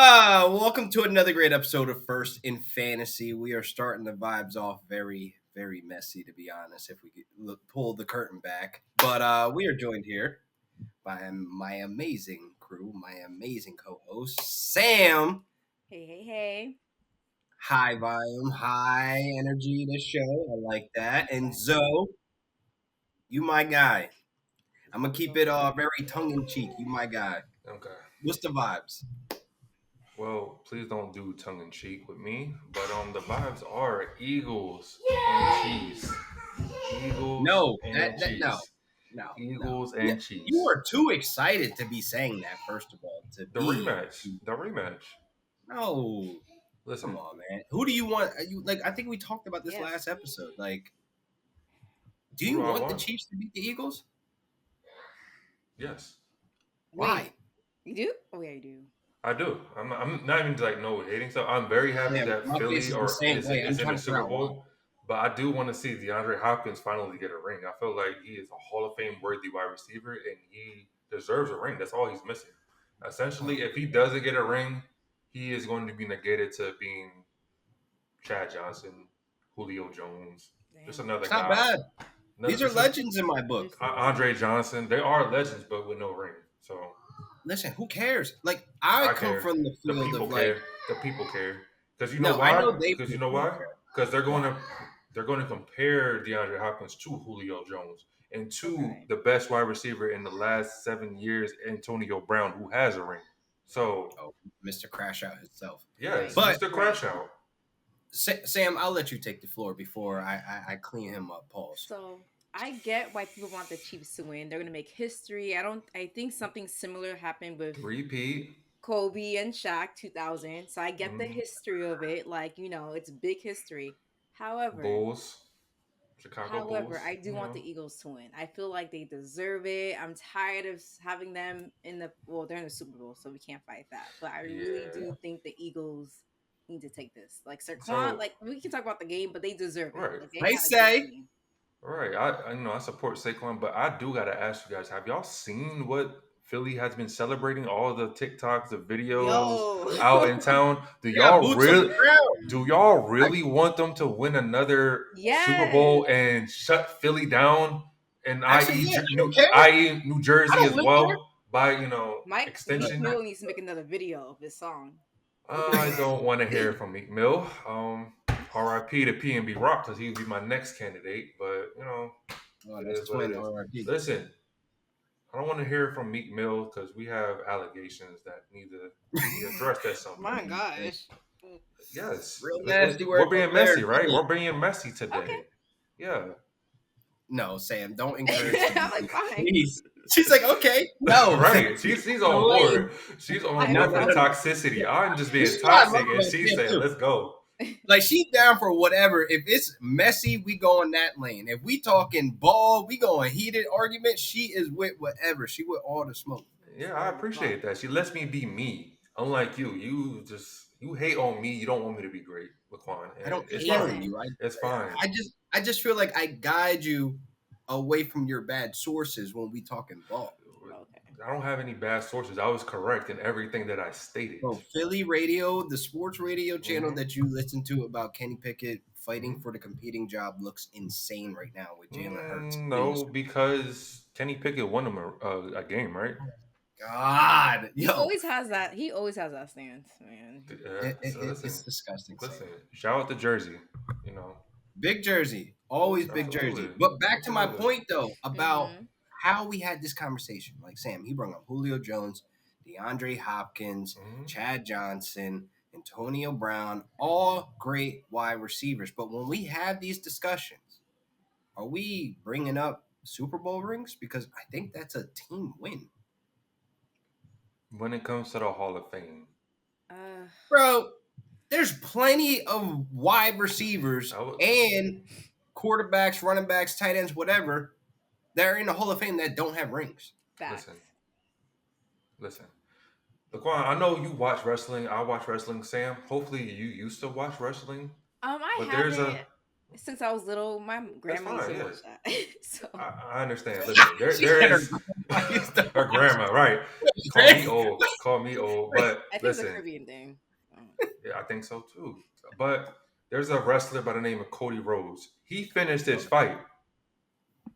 Welcome to another great episode of First in Fantasy. We are starting the vibes off very, very messy, to be honest, if we could pull the curtain back. But we are joined here by my amazing crew, my amazing co-host, Sam. Hey. High volume, high energy this show. I like that. And Zoe, you my guy. I'm gonna keep it very tongue in cheek. You my guy. Okay. What's the vibes? Well, please don't do tongue in cheek with me. But the vibes are Eagles and Chiefs. Eagles No, and no, Chiefs. no, no. Eagles Yeah, and you Chiefs. are too excited to be saying that. First of all, to The be rematch. The rematch. no, come Listen, on, man. Who do you want? You like? I think we talked about this Yes. last episode. Like, do who you do I want the want? Chiefs to beat the Eagles? Yes, Why? Wait, you do? Oh, yeah, you do. I do. I'm not even like no hating stuff. I'm very happy Damn, that my face Philly is the or same is way. I'm is in trying the to figure Super out why. Bowl. But I do want to see DeAndre Hopkins finally get a ring. I feel like he is a Hall of Fame worthy wide receiver and he deserves a ring. That's all he's missing. Essentially, if he doesn't get a ring, he is going to be negated to being Chad Johnson, Julio Jones, just Damn. another It's not guy. bad. No, These are just legends in my They're book. still Andre legends. Johnson. They are legends, but with no ring. So Listen, who cares? Like, I I come care. from the The field people of like, care. The people care. Because you know no, I why? know they Because you know personally why? care. Because Why? they're going to compare DeAndre Hopkins to Julio Jones and to Okay. the best wide receiver in the last 7 years, Antonio Brown, who has a ring. So Oh, Mr. Crash Out himself. yes, Right. But Mr. Right. Crash Out. Sam, I'll let you take the floor before I clean him up. Pause. So I get why people want the Chiefs to win. They're gonna make history. I think something similar happened with Repeat. Kobe and Shaq 2000. So I get the Mm, history of it. Like, it's big history. However, Bulls. Chicago However, Bulls. I do You want know. the Eagles to win. I feel like they deserve it. I'm tired of having them in they're in the Super Bowl, so we can't fight that. But I really Yeah. do think the Eagles need to take this. Like Saquon, So like we can talk about the game, but they deserve it. right. Like they I had a good say, game. Right. I support Saquon, but I do gotta ask you guys, have y'all seen what Philly has been celebrating? All the TikToks, the videos Yo. out in town. they got boots on the ground. Do y'all I, really want them to win another Super Yes. Bowl and shut Philly down? And actually, i.e. yeah, I don't New care. i.e. New I Jersey don't as live there. well by Meek extension. Mill needs to make another video of his song. I don't want to hear from Meek Mill. R.I.P. to P&B Rock because he would be my next candidate. But Oh, it that's is what it twin is. RIP. Listen, I don't want to hear from Meek Mill because we have allegations that need to be addressed at some My point. gosh. Yes, Real nasty we're words over being there. messy, right? We're being messy Okay. today. Yeah. No, Sam, don't encourage the I'm like, fine. please. She's like, okay, no. Right. She's The on board. lane. She's on I'm No, board no, for no, the fine. no. toxicity. I'm just being This is what I love toxic, and about she Sam said, too. "Let's go." Like she's down for whatever. If it's messy, we go in that lane. If we talking ball, we going heated argument. She is with whatever. She with all the smoke. Yeah, I Whatever, appreciate fine. that. She lets me be me. Unlike you, you hate on me. You don't want me to be great, LaQuan, I and don't it's hate fine. on you. It's fine. I just feel like I guide you away from your bad sources when we talking ball. Okay. I don't have any bad sources. I was correct in everything that I stated. Bro, Philly radio, the sports radio channel hmm that you listen to about Kenny Pickett fighting hmm for the competing job looks insane right now with Jalen Hurts. Please. No, because Kenny Pickett won him a game, right? God, He yo, always has that. He always has that stance, man. So listen, it's disgusting, Sam. listen. Shout out to Jersey. You know, Big Jersey, always Always big will. Jersey. absolutely, But back to my absolutely. point though about Mm-hmm. how we had this conversation. Like Sam, he brought up Julio Jones, DeAndre Hopkins, hmm Chad Johnson, Antonio Brown, all great wide receivers. But when we have these discussions, are we bringing up Super Bowl rings? Because I think that's a team win, When it comes to the Hall of Fame, Uh, bro. There's plenty of wide receivers I would and quarterbacks, running backs, tight ends, whatever that are in the Hall of Fame that don't have rings. listen, facts. listen. Laquan, I know you watch wrestling. I watch wrestling. Sam, hopefully you used to watch wrestling. I But there's a haven't. Since I was little, my That's grandma used fine. to Yeah, watch that. So I understand. Listen, She there said her is grandma used to her watch grandma, right? Call me it. old. Call me old. But I think it's a listen, Caribbean thing. yeah, I think so too. But there's a wrestler by the name of Cody Rhodes. He finished his fight.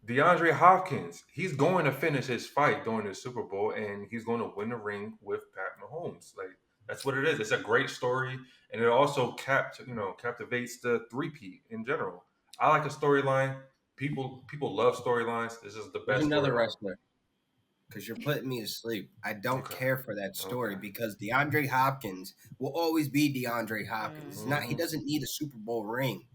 DeAndre Hopkins, he's going to finish his fight during the Super Bowl, and he's going to win the ring with Pat Mahomes. Like that's what it is. It's a great story, and it also captivates the three-peat in general. I like a storyline. People love storylines. This is the There's best another storyline. wrestler because you're putting me to sleep. I don't Okay. care for that story Okay. because DeAndre Hopkins will always be DeAndre Hopkins. It's not. He Mhm. doesn't need a Super Bowl ring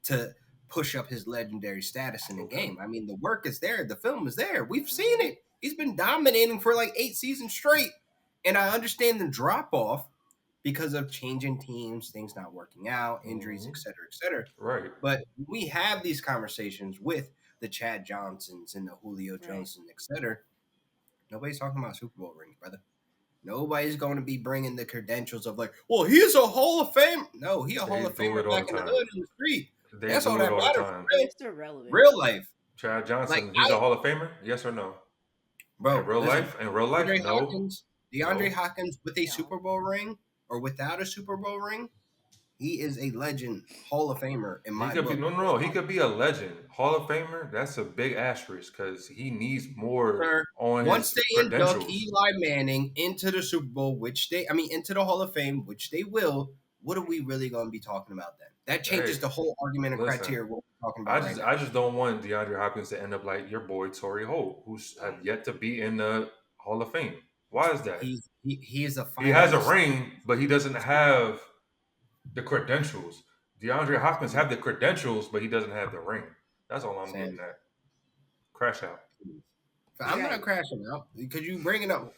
to push up his legendary status in the Okay. game. I mean, the work is there. The film is there. We've seen it. He's been dominating for like 8 seasons straight. And I understand the drop off because of changing teams, things not working out, injuries, Mhm. et cetera, et cetera. Right. But we have these conversations with the Chad Johnsons and the Julio Right. Johnson, et cetera. Nobody's talking about Super Bowl rings, brother. Nobody's going to be bringing the credentials of like, well, he's a Hall of Fame. No, he a Hall They of do Famer it all back the in the time. hood in the street. They That's all do it that all the matters. time. Real, They're still relevant. real life. Chad Like Johnson, he's a Hall of Famer. Yes or no? In bro, real listen, life, in real life, no, DeAndre no. Hopkins with a No. Super Bowl ring or without a Super Bowl ring, he is a legend, Hall of Famer in He my could be book. no. He could be a legend, Hall of Famer. That's a big asterisk because he needs more Sir, on once his they induct credentials. Eli Manning into the Super Bowl, into the Hall of Fame, which they will, what are we really going to be talking about then? That changes Hey, the whole argument and listen, criteria of what we're talking I about right just now. I just don't want DeAndre Hopkins to end up like your boy Torrey Holt, who's have yet to be in the Hall of Fame. Why is that? He is a He has a finalist. ring, but he doesn't have the credentials. DeAndre Hopkins have the credentials, but he doesn't have the ring. That's all I'm Sam, getting at. Crash out. I'm not Right. crashing out because you bringing up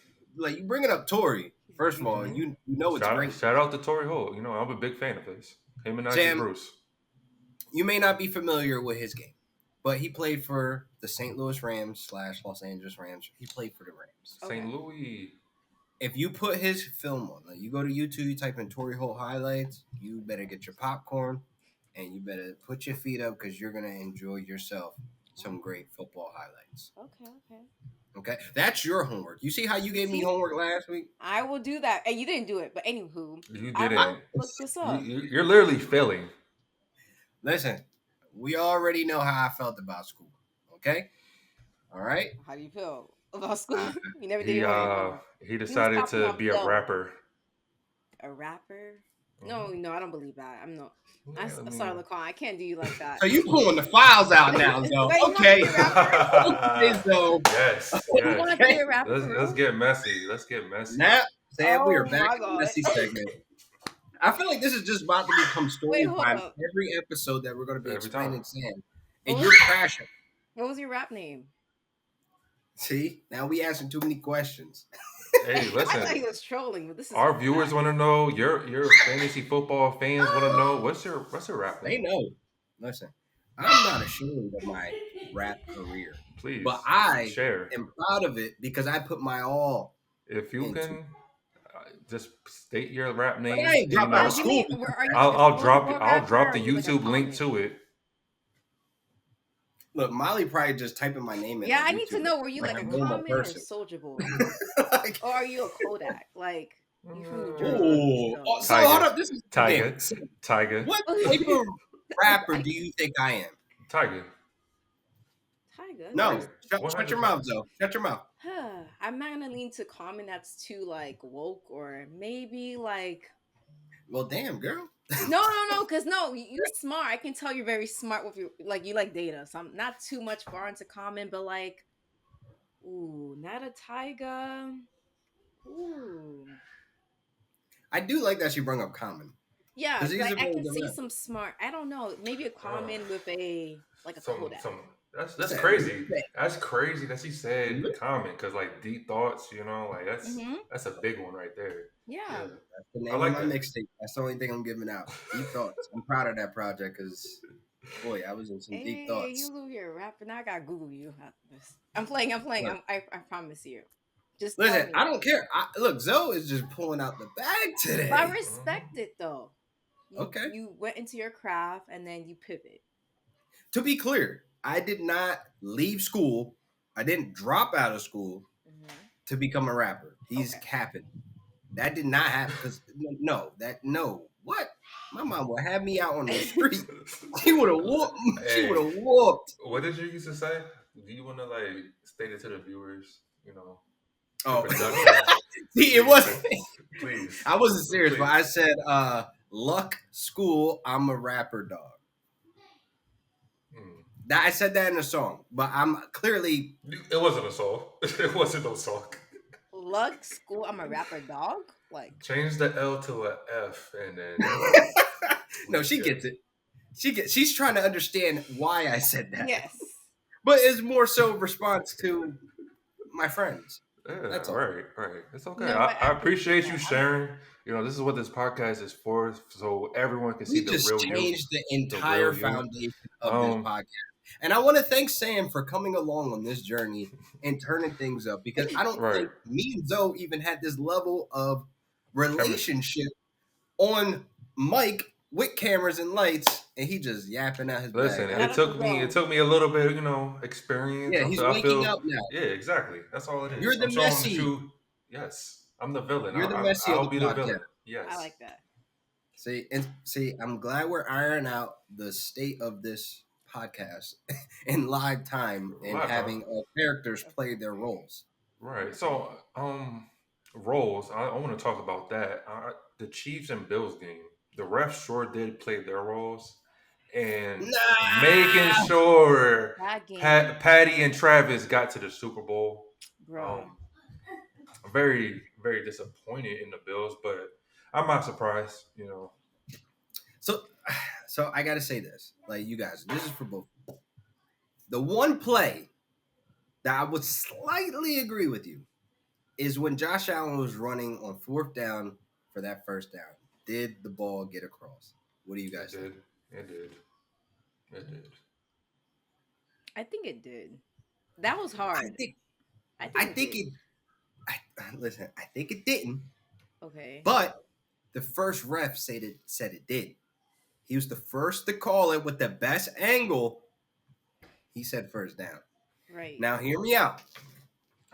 Tory. First of all, Mhm. you know it's great. Shout out to Torrey Holt. You know, I'm a big fan of his. Him and Najee Sam, Bruce. you may not be familiar with his game, but he played for the St. Louis Rams / Los Angeles Rams. He played for the Rams. St. Okay. Louis. If you put his film on, like you go to YouTube, you type in Torrey Holt highlights, you better get your popcorn and you better put your feet up because you're gonna enjoy yourself some great football highlights. Okay. Okay, that's your homework. You see how you gave me See? homework last week? I will do that. And you didn't do it, but anywho, You I didn't. will look this You, up. you're literally failing. Listen, we already know how I felt about school. Okay, all right. How do you feel about school? Uh, You never did He your uh homework. he was decided copying to off be a Zoe. rapper. A rapper? Mhm. No, I don't believe that. I'm not. Yeah, I'm sorry, LaQuan. I can't do you like that. So you pulling the files out now, though? Wait, you want to Okay, be a rapper? okay, so yes, You yes. want to be a rapper? Let's for let's real? get messy. Let's get messy. now, Sam, we Oh are back my in the God. messy segment. I feel like this is just about to become story Wait, hold time up. every episode that we're going to be Every time. explaining Sam, What and was, you're crashing. what was your rap name? See, now we asking too many questions. Hey, I thought he listen. was trolling, but this is Our viewers want to know. Your fantasy football fans want to know what's your rap They name? know. Listen, I'm not ashamed of my rap career, Please but I share. am proud of it because I put my all If you into. can, just state your rap But name. I ain't And, dropped out of Give school me. because Are you of like that. a soulja I'll rapper drop or the are you like a YouTube link common? to it. Look, Molly probably just typing my name in. Yeah, on I need to YouTube know. Were you like like a a normal common or person. Soldier Boy, Like, or are you a Kodak? Like you from New Jersey? ooh. So. So hold Tiger, up. This is the Tiger, thing. So Tiger, what type of rapper do you think I am? Tiger. Tiger. No, Tiger. shut your mouth, Zoe. Shut your mouth. I'm not gonna lean to common. That's too like woke, or maybe like Well, damn, girl. no, because no, you smart. I can tell you're very smart with your like you like data. So I'm not too much far into common, but like, ooh, not a tiger. Ooh, I do like that she brought up Common. yeah, Because he's a I really can good see rapper. some smart. I don't know, maybe a common with a like a Some Kodak. that's Listen, crazy. That's crazy that she said common because like deep thoughts, like Mm-hmm. that's a big one right there. Yeah. That's the name I like of my that. mixtape. That's the only thing I'm giving out. Deep thoughts. I'm proud of that project because, boy, I was in some deep Hey, thoughts. you little here rapper. Now I gotta Google you. I'm playing. Look, I promise you. Just tell listen, me. I don't care. Look, Zoe is just pulling out the bag today. But I respect it though. Okay. You went into your craft and then you pivot. To be clear, I did not leave school. I didn't drop out of school Hmm. to become a rapper. He's Okay. capping. That did not happen because no. What? My mom would have me out on the street. She would have whooped. She would Hey, have whooped. what did you used to say? Do you want to like state it to the viewers? You know, the Oh, production. see, it Please, wasn't. please, I wasn't serious, but please. I said, "Luck school. I'm a rapper dog." Mm. That I said that in a song, but I'm clearly It wasn't a song. It wasn't no song. Lug school. I'm a rapper dog. Like, Change the L to a F, and then no. we She get gets it. She's trying to understand why I said that, yes. but it's more so response to my friends. yeah, That's all. right, right. It's okay. No, I I appreciate appreciate that. you sharing. You know, this is what this podcast is for, so everyone can see We the just real you, changed the the entire real you. foundation of this podcast. And I want to thank Sam for coming along on this journey and turning things up because I don't Right. think me and Zoe even had this level of Chemistry. relationship on mic with cameras and lights, and he just yapping out his Listen, bag. and Shout out to it Zoe. took me a little bit, experience. Yeah, he's I waking feel, up now. yeah, exactly. That's all it You're is. the I'm showing the messy. true. Yes, I'm the villain. You're the messy of I'll the be the podcast. villain. I Yes. like that. See, I'm glad we're ironing out the state of this podcast in live time and Live time. having our characters play their roles. Right. So, roles. I want to talk about that. The Chiefs and Bills game. The refs sure did play their roles, and making Nah, sure That game, Patty and Travis got to the Super Bowl. bro. Very, very disappointed in the Bills, but I'm not surprised. so I gotta say this, like you guys, this is for both. The one play that I would slightly agree with you is when Josh Allen was running on fourth down for that first down. Did the ball get across? What do you It guys think? did. It did. It did. I think it did. That was I hard. think I I think think it did. it. Listen, I think it didn't, Okay. but the first ref said it did. He was the first to call it with the best angle. He said first down. Right. Now, hear me out.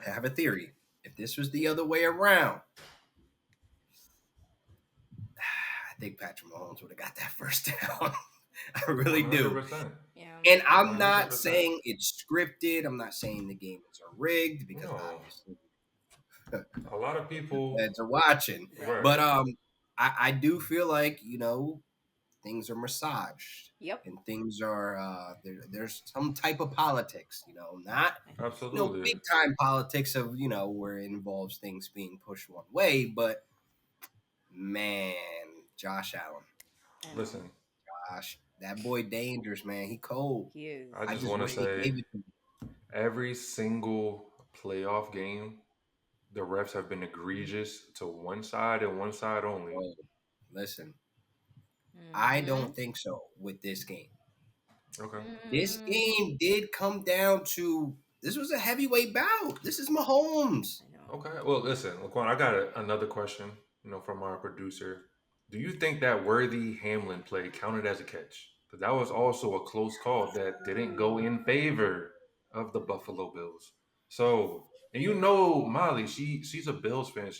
I have a theory. If this was the other way around, I think Patrick Mahomes would have got that first down. I really do. 100%. Yeah. And I'm not 100%. saying it's scripted. I'm not saying the games are rigged because No. obviously A lot of people. fans are watching. Right. But I do feel like things are massaged. Yep. And things are there's some type of politics. Not Absolutely. big time politics of where it involves things being pushed one way, but man, Josh Allen, I know. Listen, Josh, that boy dangerous, man. He cold. He is. I just just want to wish they say gave it to him. every single playoff game, the refs have been egregious to one side and one side only. Oh, listen, I Mhm. don't think so with this game. Okay. This Mm, game did come down to this was a heavyweight bout. This is Mahomes. I know. Okay. Well, listen, LaQuan, I got another question, from our producer. Do you think that Worthy Hamlin play counted as a catch? Because that was also a close call that didn't go in favor of the Buffalo Bills. So, and Molly, she's a Bills fan.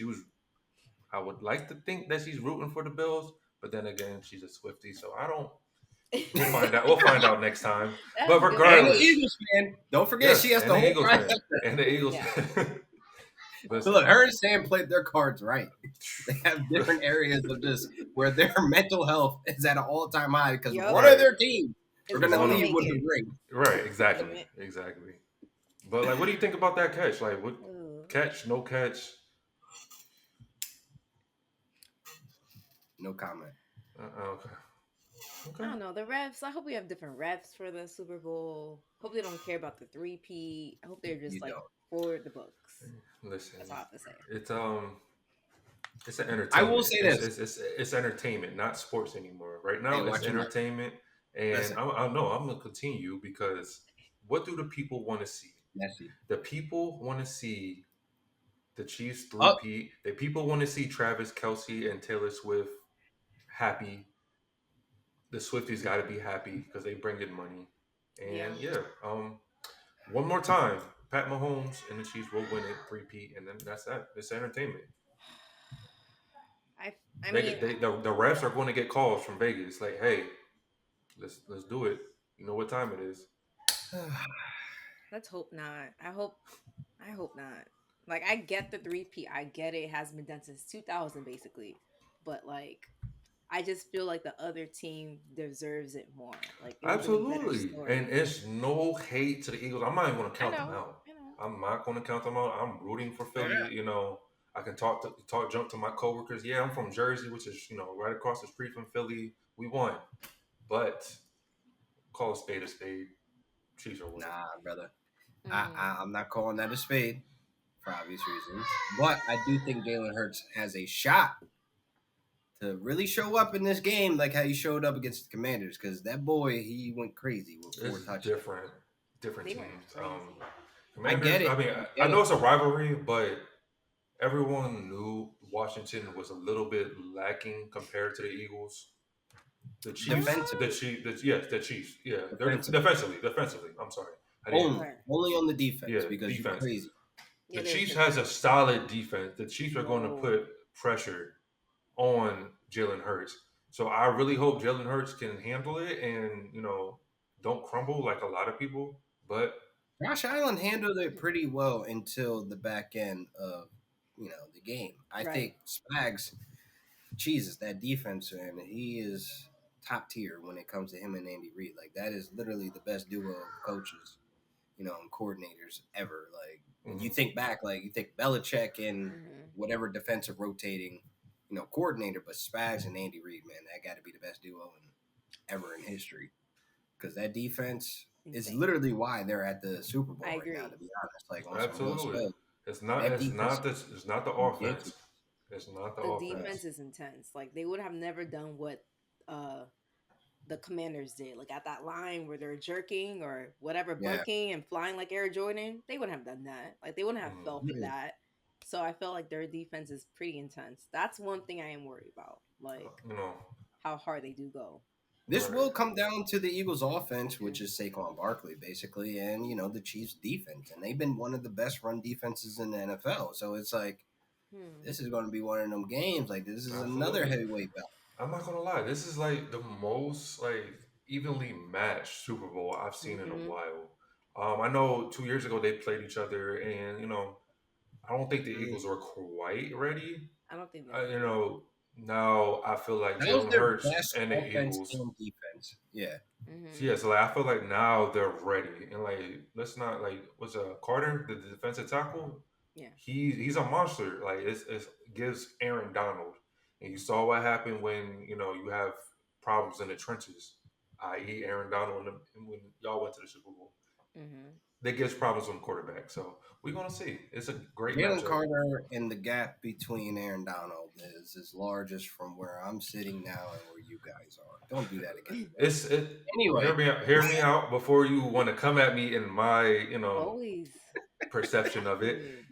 I would like to think that she's rooting for the Bills, but then again, she's a Swiftie, so I don't. We'll find out. We'll find out next time. That's But good. And regardless, the Eagles fan. Don't forget, yes, she has and the the whole Eagles time. fan, and the Eagles Yeah. fan. So Listen, look, her and Sam played their cards right. They have different areas of this where their mental health is at an all-time high because Yup. one Right. of their teams are It's going to gonna leave make with it. the ring. right? Exactly, Limit. exactly. But like, what do you think about that catch? Like, what Ooh. catch? No catch? No comment. Okay. I Okay. don't know. The refs, I hope we have different refs for the Super Bowl. Hope they don't care about the 3P. I hope they're just You like don't. for the books. Listen, That's all I have to say. it's an entertainment. I will say this. It's entertainment, not sports anymore. Right now, Hey, it's watch your mouth. entertainment, and Listen. I know I'm gonna continue because what do the people want to see? Messy. The people want to see the Chiefs Oh. three-peat. The people want to see Travis Kelsey and Taylor Swift happy. The Swifties got to be happy because they bring in money. Yeah. And yeah, one more time, Pat Mahomes and the Chiefs will win it, three-peat, and then that's that. It's entertainment. I I They, mean, the refs are going to get calls from Vegas, like, hey, let's do it. You know what time it is. let's hope not. I hope not. Like I get the 3P. I get it. It has been done since 2000 basically. But like I just feel like the other team deserves it more. Like it would have been a better Absolutely. And story. it's no hate to the Eagles. I'm not even going to I count them know. out. I know. I'm not going to count them out. I'm rooting for Yeah. Philly. You know, I can jump to my coworkers. Yeah, I'm from Jersey, which is, right across the street from Philly. We won. But call a spade a spade. Chiefs are winning. Nah, brother. Mm. I'm not calling that a spade for obvious reasons, but I do think Jalen Hurts has a shot to really show up in this game like how he showed up against the Commanders because that boy he went crazy with It's 4 touchdowns. different They went teams. crazy. I Commanders, get I it. mean, I I get know it. it's a rivalry, but everyone knew Washington was a little bit lacking compared to the Eagles. The They're Chiefs, not. the Chiefs, yes, the Chiefs. Yeah, they're Defensively, defensively. I'm sorry, I didn't. only Right. only on the defense Yeah, because you're defense. crazy. The Yeah, they're Chiefs they're has a crazy. solid defense. The Chiefs are going to No. put pressure on Jalen Hurts. So I really hope Jalen Hurts can handle it and don't crumble like a lot of people. But Josh Allen handled it pretty well until the back end of the game. I Right. think Spags, Jesus, that defense man, he is top tier when it comes to him and Andy Reid. Like that is literally the best duo of coaches, and coordinators ever. Like when you mhm, think back, like you think Belichick and Hmm. whatever defensive rotating, coordinator, but Spags and Andy Reid, man, that got to be the best duo ever in history. Because that defense is Insane. literally why they're at the Super Bowl I right now. agree. To be honest, like on some real absolutely, stuff, it's not. that It's defense not is this. It's not the ridiculous. offense. It's not the The offense. defense is intense. Like they would have never done what uh the Commanders did. Like at that line where they're jerking or whatever, Yeah. bunking and flying like Air Jordan, they wouldn't have done that. Like they wouldn't have Mhm. fell for that. So I felt like their defense is pretty intense. That's one thing I am worried about. Like You know, how hard they do go. This right? will come down to the Eagles' offense, which is Saquon Barkley, basically, and the Chiefs' defense, and they've been one of the best run defenses in the NFL. So it's like Hmm. this is going to be one of them games. Like this is another Absolutely. heavyweight battle. I'm not gonna lie. This is like the most evenly matched Super Bowl I've seen in a Mm-hmm. while. I know 2 years ago they played each other, and I don't think the Mm. Eagles were quite ready. I don't think You they're know, now I feel like That was Jalen their Hurts best and the offense Eagles. and defense. Yeah, ready. So Mm-hmm. yeah, so I feel like now they're ready, and let's not was Carter the defensive tackle. Yeah. He's a monster. Like it gives Aaron Donald, and you saw what happened when you have problems in the trenches, i.e. Aaron Donald when y'all went to the Super Bowl. Mm-hmm. That gives problems on the quarterback. So we're gonna see. It's a great Jalen matchup. Carter and the gap between Aaron Donald is as large as from where I'm sitting now and where you guys are. Don't do that again. It's it. Anyway, Hear me out before you want to come at me in my Always perception of it. attitude.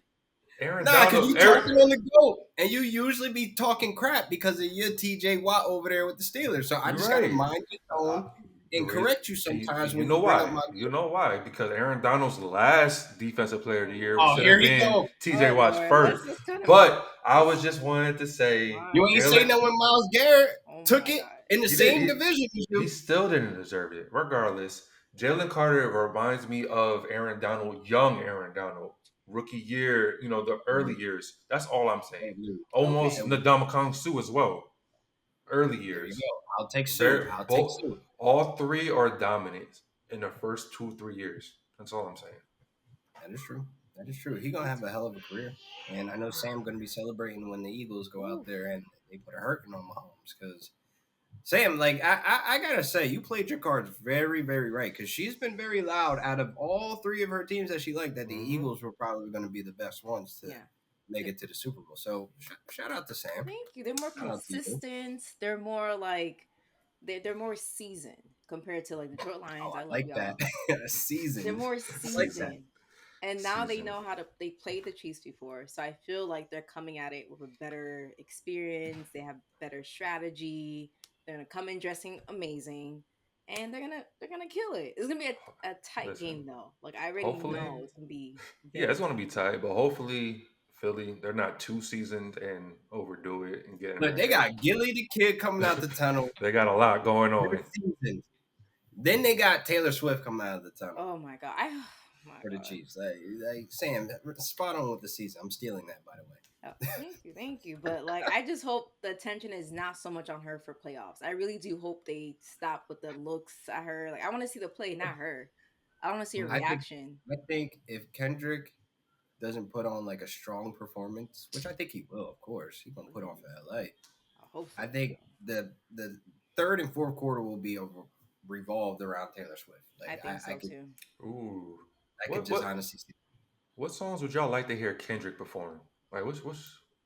Aaron nah, because Donald. you talking on the go, and you usually be talking crap because of your TJ Watt over there with the Steelers. So I You're just got to right. mind your Uh, tone the and reason correct you sometimes you when know you bring up why? my. You know why? Because Aaron Donald's last defensive player of the year Oh, should here have he been go. T.J. Oh Watt's Lord, first. let's just cut him off. But I was just wanted to say You ain't Wow. say Jalen. that when Miles Garrett Oh took my it God. in the He did. same division as He you. still didn't deserve it. Regardless, Jalen Carter reminds me of Aaron Donald, young Aaron Donald, rookie year. The early years. That's all I'm saying. Okay. Almost Ndamukong Suh as well. Early There you years. go. I'll take Sue. Very I'll take both. Sue. All three are dominant in the first 2 3 years. That's all I'm saying. That is true. That is true. He gonna have a hell of a career, and I know Sam gonna be celebrating when the Eagles go out Oof. there and they put a hurting on Mahomes because Sam, like I gotta say, you played your cards very, very right because she's been very loud out of all three of her teams that she liked that the Hmm. Eagles were probably gonna be the best ones to Yeah. make it to the Super Bowl. So shout out to Sam. Thank you. They're more Shout out to you. consistent. They're more like they're more seasoned compared to like Detroit Oh, Lions. I I love like that. y'all. They're Seasoned. more I like that. seasoned. And now they Seasoned. know how to they played the Chiefs before. So I feel like they're coming at it with a better experience. They have better strategy. They're gonna come in dressing amazing. and they're gonna kill it. It's gonna be a tight Listen, game though. Like I already hopefully, know it's gonna be yeah, very it's gonna be tight. tight, but hopefully Philly, they're not too seasoned and overdo it and get in But their they head. got Gilly the Kid coming out the tunnel. They got a lot going They're on. seasoned. Then they got Taylor Swift coming out of the tunnel Oh my god! Oh my for the god! Chiefs. Like Sam, spot on with the season. I'm stealing that, by the Oh, way. thank you. But like, I just hope the attention is not so much on her for playoffs. I really do hope they stop with the looks at her. Like, I want to see the play, not her. I want to see a Mhm. reaction. I think if Kendrick doesn't put on like a strong performance, which I think he will, of course, he's gonna put on for LA. I hope so. I think the third and fourth quarter will be revolved around Taylor Swift. I Like think so could too. Ooh, I could what just what honestly see. what songs would y'all like to hear Kendrick perform? Like, what's the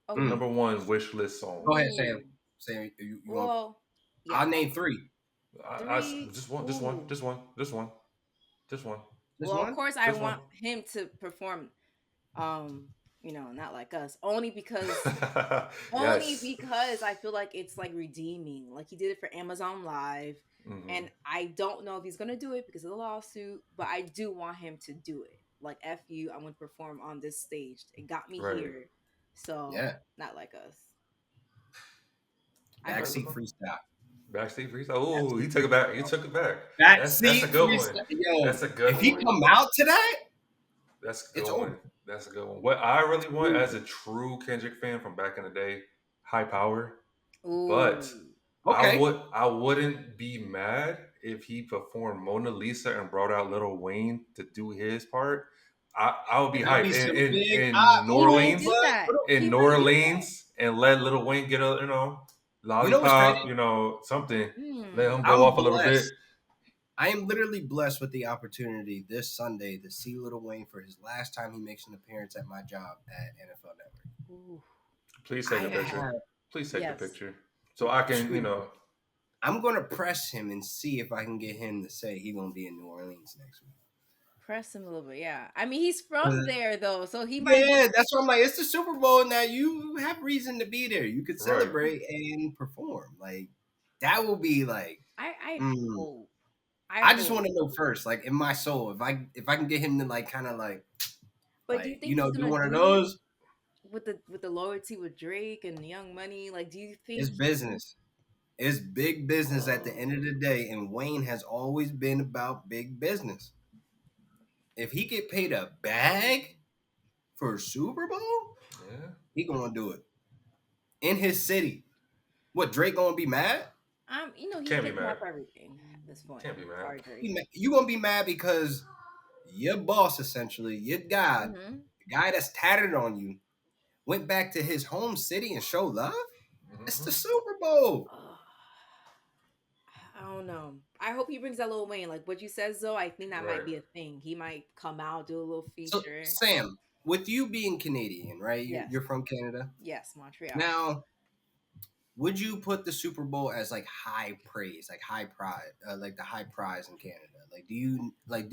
Oh, Mm. number one wish list song? Go ahead, Sam. ooh. Sam, you want? Well, yeah, I'll name three. three. Just one, just one, Ooh. just one, just one, just one, Just Well, of one. course, I just one. want him to perform. Um, not like us. Only Yes. because I feel like it's like redeeming. Like he did it for Amazon Live, Hmm. and I don't know if he's gonna do it because of the lawsuit, but I do want him to do it. Like F you, I'm gonna perform on this stage. It got me Right. here, so Yeah. not like us. I hope. Backseat freestyle. Backseat freestyle. Oh, he Backseat took it back. He freestyle. took it back. That's a Backseat good one. freestyle. Yo, That's a if good he one. come out to that, That's a it's good over. one. That's a good one. What I really want Ooh. as a true Kendrick fan from back in the day, high power. But Ooh. Okay. I wouldn't be mad if he performed Mona Lisa and brought out Lil Wayne to do his part. I would be That'd be hyped some big. in New He might Orleans, do that. He in New might do that. Orleans, and let Lil Wayne get a You know what's crazy? lollipop, something. Let him Hmm. go I'm off a little bit. blessed. I am literally blessed with the opportunity this Sunday to see Lil Wayne for his last time he makes an appearance at my job at NFL Network. Ooh. Please take I a picture. have Please take the Yes. picture so I can two. I'm gonna press him and see if I can get him to say he's gonna be in New Orleans next week. Press him a little bit. Yeah. I mean, he's from Uh, there though, so he might. Yeah, that's what I'm like. It's the Super Bowl now. You have reason to be there. You could Right. celebrate and perform. Like that will be like. I mm. hope. I I just hope. want to know first, like in my soul, if I can get him to like kind of But do you think he's do gonna one of do it those. with the loyalty with Drake and Young Money? Like, do you think? It's business. It's big business at the end of the day, and Wayne has always been about big business. If he get paid a bag for a Super Bowl, Yeah. he gonna do it in his city. What Drake gonna be mad? He Can't be gets mad mad. for everything at this point. Can't be mad. Sorry, Drake. You gonna be mad because your boss, essentially your God, Mm-hmm. the guy that's tatted on you, went back to his home city and showed love. It's the Hmm. Super Bowl. I don't know. I hope he brings that Lil Wayne. Like what you said, though, I think that might Right. be a thing. He might come out, do a little So feature. Sam, with you being Canadian, right? Yes. You're from Canada. Yes, Montreal. Now, would you put the Super Bowl as like high praise, like high pride, like the high prize in Canada? Do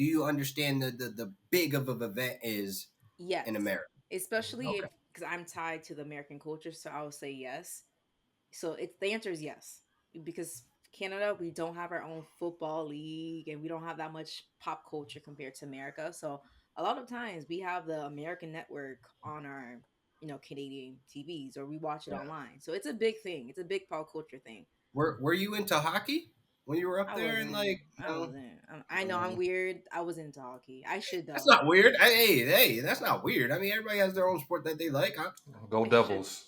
you understand the big of an event is Yes. in America? Especially if Okay. because I'm tied to the American culture, so I would say yes. So it's the answer is yes. Because Canada, we don't have our own football league and we don't have that much pop culture compared to America. So a lot of times we have the American network on our, Canadian TVs or we watch it Yeah. online. So it's a big thing. It's a big pop culture thing. Were you into hockey when you were up I there and wasn't. like I wasn't. I know I'm um, weird. I was into hockey. I should that's though. not weird. Hey, that's not weird. I mean, everybody has their own sport that they like. Go I should. Devils.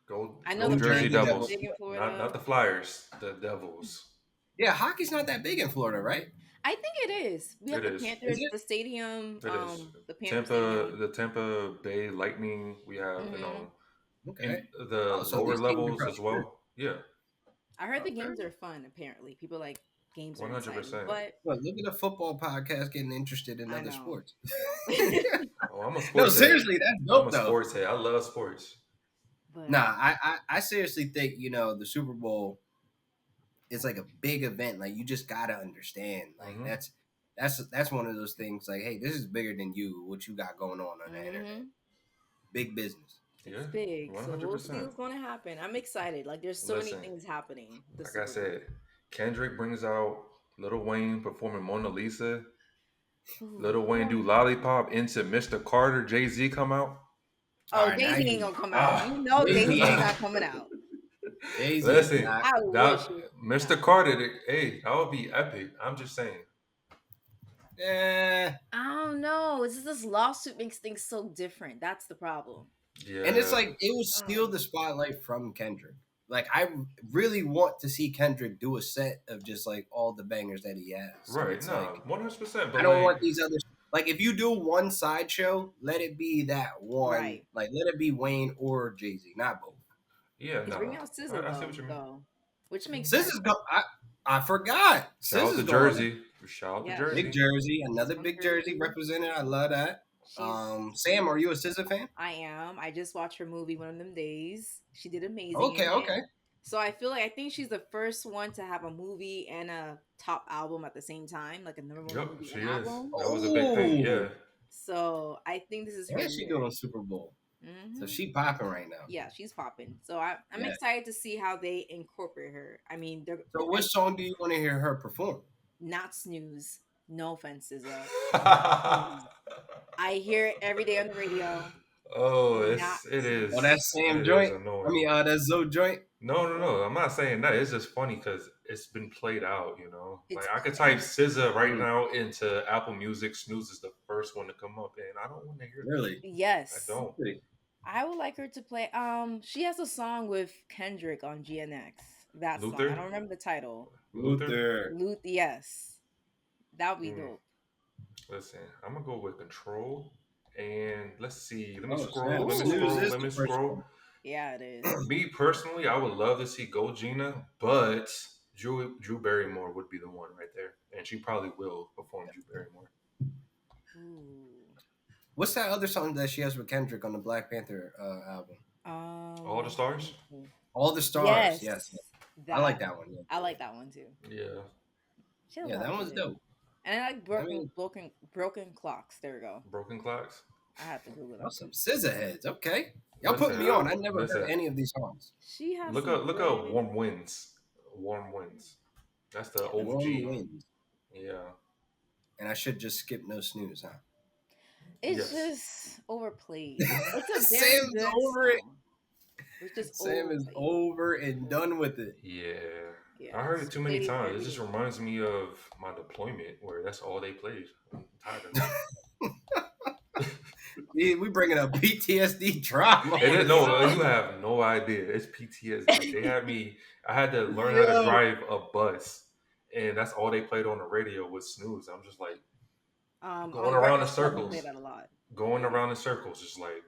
Go I know go the New Jersey Jersey Preds is Devils. Devils. big in Not Florida. the Flyers. The Devils. Yeah, hockey's not that big in Florida, right? I think it is. We have It the is. Is Panthers, it? the stadium, It is. the Panther Stadium. The Tampa Bay Lightning. We have Hmm Okay. in the Oh, so lower these teams are levels as probably good. well. Yeah, I heard the Okay. games are fun. Apparently, people like games are 100%. exciting. But Well, look at a football podcast getting interested in I other know. sports. Oh, I'm a No, sports head. seriously, that's I'm a dope though. sports head. I love sports. But Nah, I seriously think the Super Bowl is like a big event. Like you just gotta understand. Like Hmm. that's one of those things. Like, hey, this is bigger than you. What you got going on the internet? hmm Big business. it's Yeah, big, so we'll see 100%. what's going to happen. I'm excited. Like there's so many Listen, things happening. The like I Super Bowl. said, Kendrick brings out Lil Wayne performing Mona Lisa. Ooh. Lil Wayne do Lollipop into Mr. Carter. Jay-Z come out. Oh, All right, now Jay Z ain't you gonna come out. Ah, You know Jay Jay Z is Z. not coming out. Jay Z is listen, not. I that wish it Mr. not. Carter, hey, that would be epic. I'm just saying. Eh. I don't know. It's just this lawsuit makes things so different. That's the problem. And it's Yeah, like it would steal Oh, the spotlight from Kendrick. Like I really want to see Kendrick do a set of just like all the bangers that he has. So right. it's like No, 100%. I But don't like, want these others. Like if you do one sideshow, let it be that one. right. Like let it be Wayne or Jay Z, not both. yeah, He's no, bringing out SZA I see what you mean. though, which makes Sis sense. is go. I forgot. Shout Sis out to is going. Jersey. Shout out to Yeah, Big Jersey. Jersey, she's another from big Jersey Jersey. represented. I love that. She's Sam, are you a SZA fan? I am. I just watched her movie one of them days. She did amazing in Okay, it. okay. So I think she's the first one to have a movie and a top album at the same time, like a number one Yep, movie she and is. album. That was a big thing. Oh, Yeah. So I think this is her and she year. doing Super Bowl, so Hmm. she popping right now. Yeah, she's popping. So I'm Yeah. excited to see how they incorporate her. I mean, So, which song do you want to hear her perform? not snooze. No offense, SZA. Snooze. I hear it every day on the radio. Oh, Not Oh, snooze. that's Sam it is joint. I annoying. mean, that's Zoe joint. No. I'm not saying that. It's just funny because it's been played out. Like It's I could type SZA right Mm, now into Apple Music. Snooze is the first one to come up, and I don't want to hear that. really? I yes. don't. Really? I would like her to play. She has a song with Kendrick on GNX. That song. I Luther. don't remember the title. Luther. Luther. Yes, that would be Mm, dope. listen, I'm gonna go with Control, and let's see. Let me Oh scroll. snap! Let me Snooze Ooh, scroll. is Let the me first scroll. one. yeah, it is. Me personally, I would love to see Go Gina, but Drew Barrymore would be the one right there, and she probably will perform Drew Barrymore. Ooh. What's that other song that she has with Kendrick on the Black Panther album? All the stars. All the Stars. Yes, Yes, I that like that one. Yeah, I like that one too. Yeah. She has a yeah, lot that of one's good. dope. And I like I mean, broken clocks. There we go. Broken Clocks. I have to Google that that's some one. SZA heads. Okay, y'all putting Listen, me on. I never heard listen. any of these songs. She has Look some up, look up. good. Warm Winds. Warm Winds. That's the Yeah, that's a Warm good OG. one. Winds, Yeah. and I should just skip No Snooze, huh? It's Yes. just overplayed. It's a very Sam's good over it. song. It's just Sam is overplayed. over and done with it. Yeah. Yeah, I heard it it's too many played times. It every just day. reminds me of my deployment where that's all they played. I'm tired of it. We bringing up PTSD trauma. It is, It no, you does. have no idea. It's PTSD. They had me. I had to learn how to Yo, drive a bus, and that's all they played on the radio was snooze. I'm just like going On around in Breakfast Club, we play circles, that a lot. going around in circles. Just like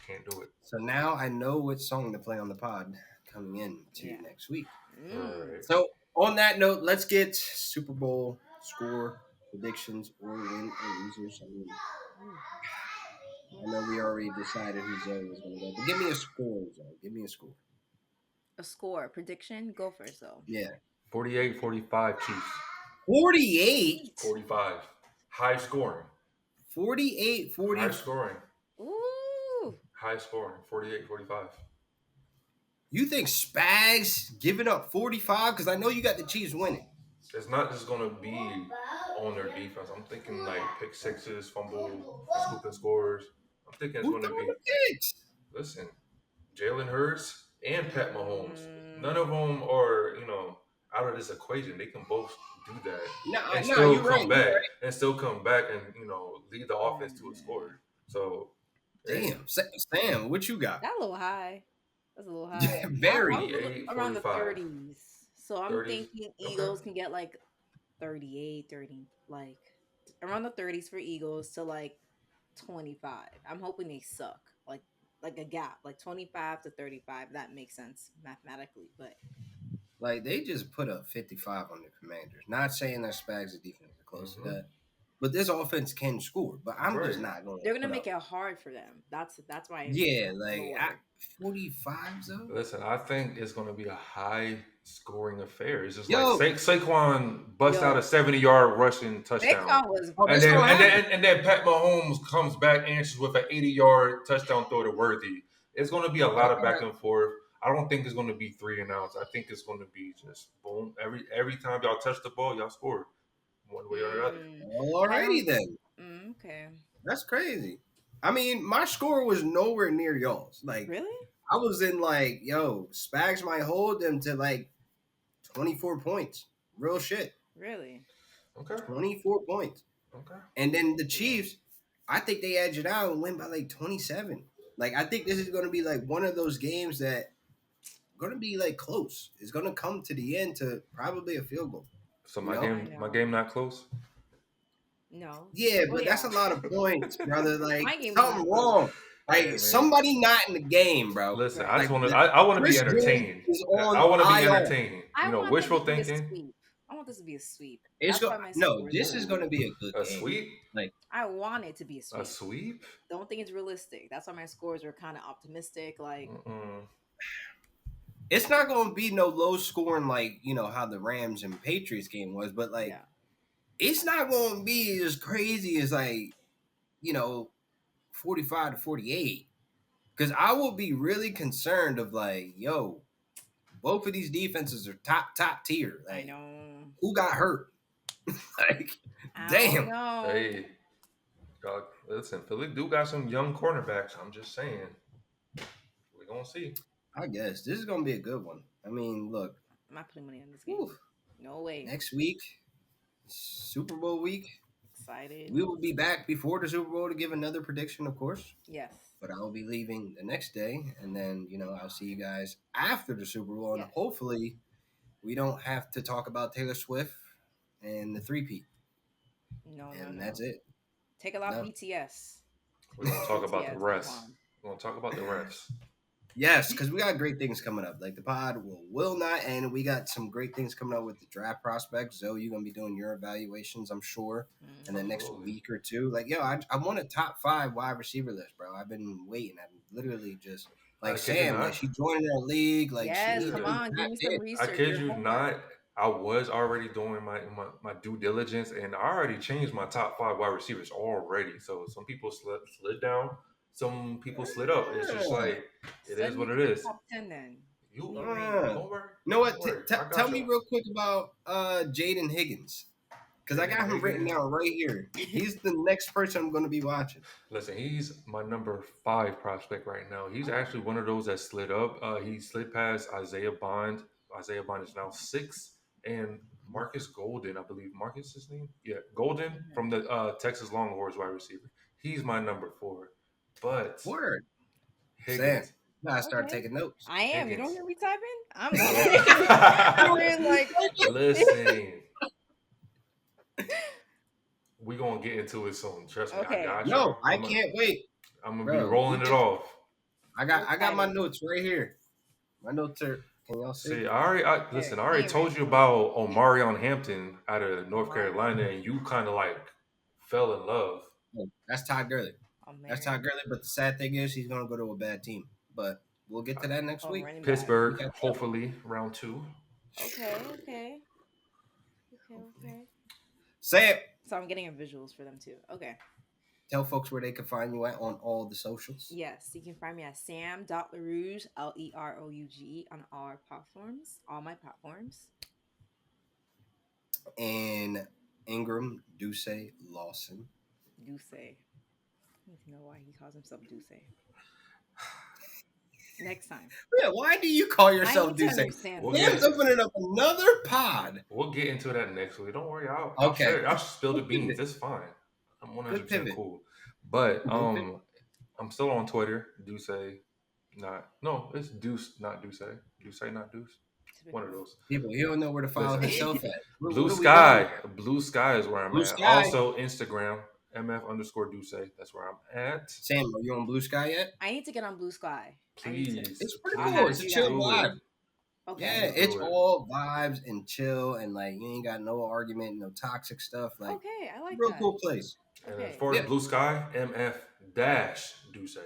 can't do it. so now I know which song to play on the pod coming in to Yeah. next week. All Mm. right. So on that note, let's get Super Bowl score predictions or win or losers. I know we already decided who Zoe was going to go, but give me a score, Zoe. Give me a score. A score prediction. Go first though. Yeah, 48-45 Chiefs. 48, 45. High scoring. 48, 40. High scoring. Ooh. High scoring. 48-45. You think Spags giving up 45? Because I know you got the Chiefs winning. It's not just gonna be on their defense. I'm thinking like pick sixes, fumble, scoop and scores. I'm thinking it's Who gonna throwing be. the picks? Listen, Jalen Hurts and Pat Mahomes. None Mm. of them are out of this equation. They can both do that and Nah, still you're right. come You're back right. and lead the offense to a score. So hey, Damn, Sam, what you got? That's a little high. That's a little high. Very. I was looking around the 48-45. 30s. So I'm 30s. thinking Okay. Eagles can get like 38, 30, like around the 30s for Eagles to like 25. I'm hoping they suck. Like a gap, like 25 to 35. That makes sense mathematically, but Like they just put up 55 on the Commanders. Not saying that Spags' defense is close to that, but this offense can score. But I'm just Right. not going. they're gonna make it hard for them. That's why. Yeah, I'm like lower. 45 though. Listen, I think it's going to be a high scoring affair. It's just Yo. like Saquon bust Yo. out a 70-yard rushing touchdown. Saquon was Oh, And this then gonna and happen. then and then Pat Mahomes comes back answers with an 80-yard touchdown throw to Worthy. It's going to be a lot of back and forth. I don't think it's going to be 3 and outs. I think it's going to be just boom. Every time y'all touch the ball, y'all score one way or the other. But I Alrighty don't. then. Okay. That's crazy. I mean, my score was nowhere near y'all's. Like, Really? I was in like, yo, Spags might hold them to like 24 points. Real shit. Really? Okay. 24 points. Okay. And then the Chiefs, I think they edge it out and win by like 27. Like, I think this is going to be like one of those games that going to be like close. It's going to come to the end to probably a field goal. So You my know? I game, my know. game not close. No. Yeah, Well, but that's yeah. a lot of points, brother. Like, My game is something not close. wrong. Hey Like, man, somebody not in the game, bro. listen. I Right. just Like, want to. the I want to be Chris Jones entertained. is I on want to be IR. entertained. I want this Wishful to be a thinking. sweep. I want this to be a sweep. It's That's go why my no, score is this low. is going to be a good A game. sweep. Like, I want it to be a A sweep. sweep. Don't think it's realistic. That's why my scores were kind of optimistic. Like, Mm-mm. it's not going to be no low scoring like how the Rams and Patriots game was, but like yeah. it's not going to be as crazy as like 45-48. Because I will be really concerned of like, yo, both of these defenses are top tier. I Like, know. who got hurt? Like, I don't damn. know. Hey, y'all, listen. Philly do got some young cornerbacks. I'm just saying. We gonna see. I guess this is gonna be a good one. I mean, look, I'm not putting money on this game. whew, No way. next week, Super Bowl week, Excited. we will be back before the Super Bowl to give another prediction, of course. Yes. But I will be leaving the next day, and then I'll see you guys after the Super Bowl, and Yes. hopefully, we don't have to talk about Taylor Swift and the three-peat, No. and that's it. Take a lot No. BTS. We're gonna talk about the BTS, refs. LaQuan. We're gonna talk about the refs. Yes, because we got great things coming up. Like the pod will not end. We got some great things coming up with the draft prospects. Zoe, you're gonna be doing your evaluations, I'm sure. And then next Absolutely. week or two, like I want a top 5 wide receiver list, bro. I've been waiting. I'm literally just I like kid you Sam, like not. she joined our league, like she Yes, needs to come be on, give me tapped some in. research. I kid Your you homework. not. I was already doing my due diligence, and I already changed my top 5 wide receivers already. So some people slid down, some people slid up. It's just like it is Send me what to it the is. top 10 then. You Give me a range. Uh, don't worry. you know what? Don't worry. I Tell got me you. real quick about Jaden Higgins. Because I got him written down right here. He's the next person I'm going to be watching. Listen, he's my number 5 prospect right now. He's actually one of those that slid up. He slid past Isaiah Bond. Isaiah Bond is now 6, and Marcus Golden, I believe. Marcus his name? Yeah, Golden from the Texas Longhorns wide receiver. He's my number 4. But Word. Sam, Higgins. you gotta start Okay. taking notes. I am. You don't Higgins. hear me typing? I'm typing like Listen, we gonna get into it soon. Trust me, I okay. got No, y'all. I can't wait. I'm gonna be Bro, rolling it off. I got my Excited. notes right here. My notes are. Can y'all see? See, listen. I He already ain't told ready. you about Omarion Hampton out of North Omarion. Carolina, and you kind of like fell in love. Oh, that's Todd Gurley. Oh, That's Todd Gurley. But the sad thing is, he's gonna go to a bad team. But we'll get to that next week. running back. Pittsburgh, We got- hopefully round 2. Okay. Sam, So I'm getting visuals for them too. Okay. tell folks where they can find you at on all the socials. Yes, you can find me at sam.lerouge, Lerouge, on all our platforms, all my platforms. And Ingram, Duce, Lawson. Duce. I need to know why he calls himself Duce. Next time. Yeah, why do you call I yourself need to Duce? understand. Well, Sam's yeah. opening up another pod. We'll get into that next week. Don't worry. I'll Okay. share it. I'll spill the Good beans. pivot. It's fine. I'm 100% Good pivot. cool. But Good pivot. I'm still on Twitter. It's Deuce, not Duce. Duce, not Deuce. One of those. People, you don't know where to follow Listen. himself at. Blue Sky. Blue Sky is where I'm Blue at. Sky. Also Instagram, MF_Duce. That's where I'm at. Sam, are you on Blue Sky yet? I need to get on Blue Sky. Please. It's pretty I'll cool. have It's a you chill guys. vibe. Okay. Yeah, Let's it's do it. all vibes and chill, and like you ain't got no argument, no toxic stuff. Like, Okay, I like real that. cool place. And Okay. as far as Yeah. Blue Sky, MF-Duce,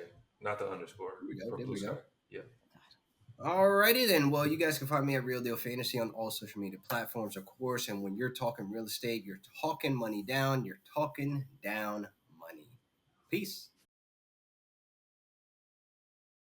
not the underscore. There we go, For there Blue we Sky. go. Yeah. Alrighty then. Well, you guys can find me at Real Deal Fantasy on all social media platforms, of course. And when you're talking real estate, you're talking money down. You're talking down money. Peace.